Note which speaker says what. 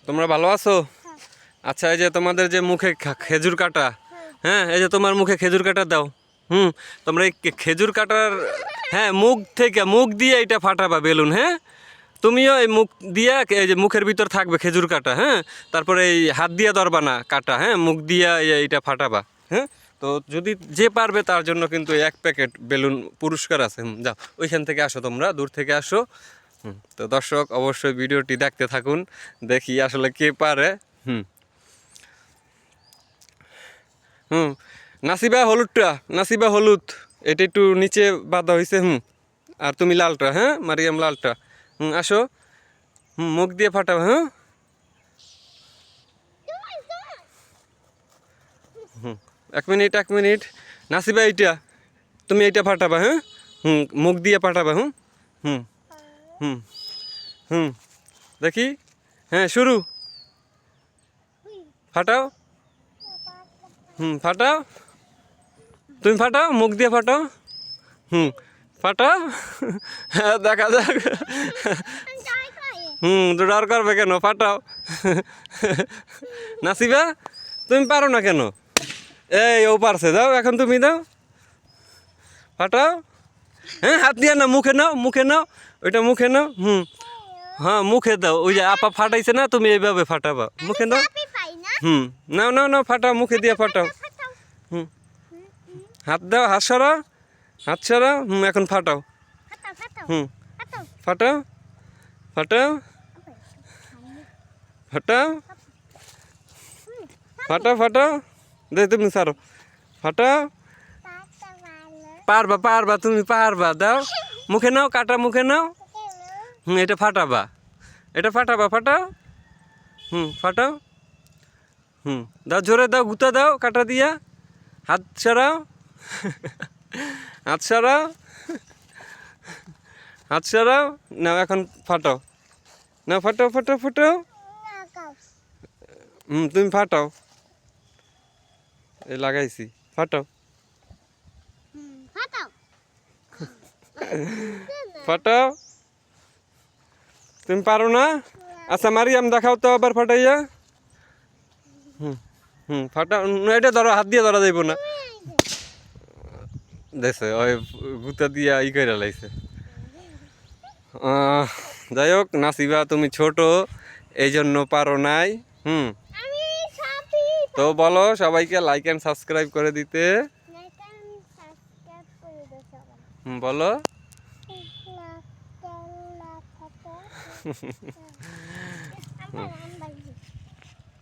Speaker 1: তোমরা ভালো আছো? আচ্ছা, এই যে তোমাদের যে মুখে খেজুর কাটা, হ্যাঁ, এই যে তোমার মুখে খেজুর কাটা দাও। তোমরা এই খেজুর কাটার, হ্যাঁ, মুখ দিয়ে এটা ফাটাবা বেলুন, হ্যাঁ। তুমিও এই মুখ দিয়া, এই যে মুখের ভিতর থাকবে খেজুর কাটা, হ্যাঁ। তারপরে এই হাত দিয়ে ধরবা না কাটা, হ্যাঁ, মুখ দিয়া এইটা ফাটাবা, হ্যাঁ। তো যদি যে পারবে তার জন্য কিন্তু 1 প্যাকেট বেলুন পুরস্কার আছে। যাও, ওইখান থেকে আসো, তোমরা দূর থেকে আসো। তো দর্শক অবশ্যই ভিডিওটি দেখতে থাকুন, দেখি আসলে কে পারে। হুম হুম নাসিবা হলুদটা, নাসিবা হলুদ, এটা একটু নিচে বাঁধা হয়েছে। আর তুমি লালটা, হ্যাঁ, মারিয়াম লালটা। আসো। মুখ দিয়ে ফাটাও, হ্যাঁ। 1 মিনিট নাসিবা, এইটা তুমি এইটা ফাটাবা, হ্যাঁ। মুখ দিয়ে ফাটাবা। হুম হুম হুম হুম দেখি, হ্যাঁ, শুরু। ফাটাও। ফাটাও, তুমি ফাটাও, মুখ দিয়ে ফাটাও। ফাটাও। হ্যাঁ, দেখা যাক। তো ডর করবে কেন, ফাটাও। নাসিবা, তুমি পারো না কেন? এই ও পারছে, দাও এখন, তুমি দাও, ফাটাও। হ্যাঁ, হাত দিয়ে না, মুখে নাও, মুখে নাও, ওইটা মুখে নাও। হ্যাঁ, মুখে দাও, ওই যে আপা ফাটাইছে না, তুমি এইভাবে ফাটাবা, মুখে নাও। নাও নাও নাও, ফাটাও, মুখে দিয়ে ফাটাও। হাত দাও, হাত সরাও, হাত সরাও। এখন ফাটাও। ফাটাও, ফাটাও, ফাটাও, ফাটাও, ফাটাও। দে, তুমি সারো, ফাটাও। পারবা, পারবা, তুমি পারবা, দাও, মুখে নাও, কাটা মুখে নাও। এটা ফাটাবা, এটা ফাটাবা, ফাটাও। ফাটাও। দাও, জোরে দাও, গুতা দাও, কাটা দিয়া। হাত সরাও, হাত সরাও, হাত সরাও। নাও এখন ফাটাও, না, ফাটাও, ফাটাও, ফাটাও। তুমি ফাটাও, এই লাগাইছি, ফাটাও, ফাটাও। তুমি পারো না? আচ্ছা, মারিয়াম দেখাও তো আবার ফাটাইয়া। ফাটাও। এটা ধরো, হাত দিয়ে ধরা যাইব না। দেখছে ওই গুতা দিয়া ই করে লাইছে। যাই হোক, নাসিবা তুমি ছোট, এই জন্য পারো নাই। তো বলো সবাইকে লাইক অ্যান্ড সাবস্ক্রাইব করে দিতে। বলো।